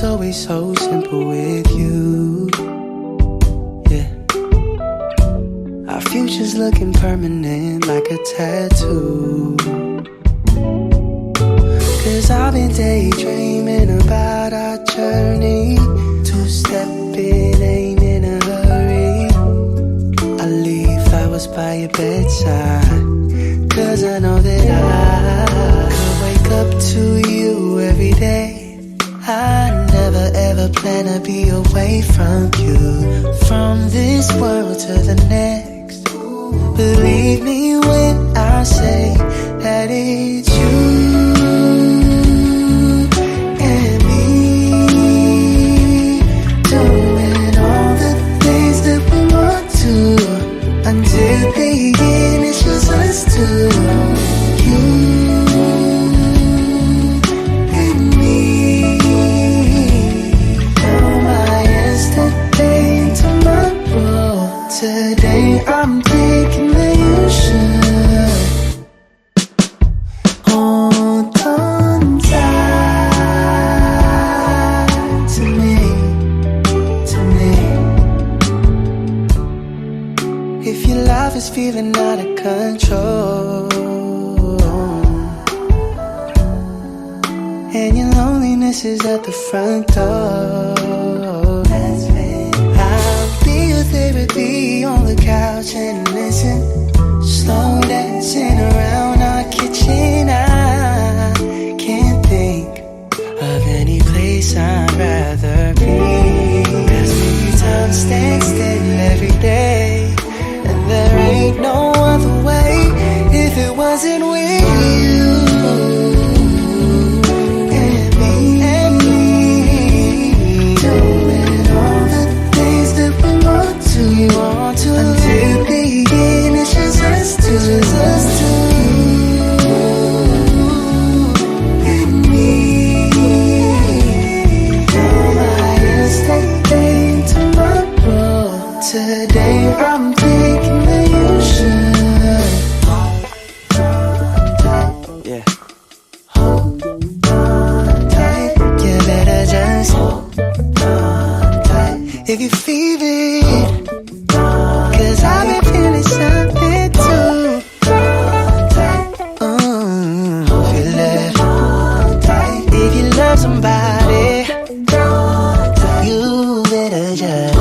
was always so simple with you. Yeah, our future's looking permanent like a tattoo. 'Cause I've been daydreaming about our journey. Two-stepping, ain't in a hurry. I leave flowers by your bedside, 'cause I know that I could wake up to you every day. I never ever plan to be away from you, from this world to the next. Believe me when I say that it's you and me, doing all the things that we want to, until the end it's just us two. You and me. Now my yesterday and tomorrow. Today I'm thinking that you should hold on tight to me, to me. If your life is feeling out of control and your loneliness is at the front door, I'll be your therapy on the couch and listen, slow dancing around our kitchen. I can't think of any place I'd rather be. As many times stand still every day, and there ain't no other way if it wasn't with you. And me, doing all the things that we want to, until the end it's just us two, and me. Now my yesterday and tomorrow. Today I'm thinking that you should, yeah, hold on tight. You better just hold on tight if you feel it, 'cause I've been feeling something too. Feel it. If you love somebody, you better just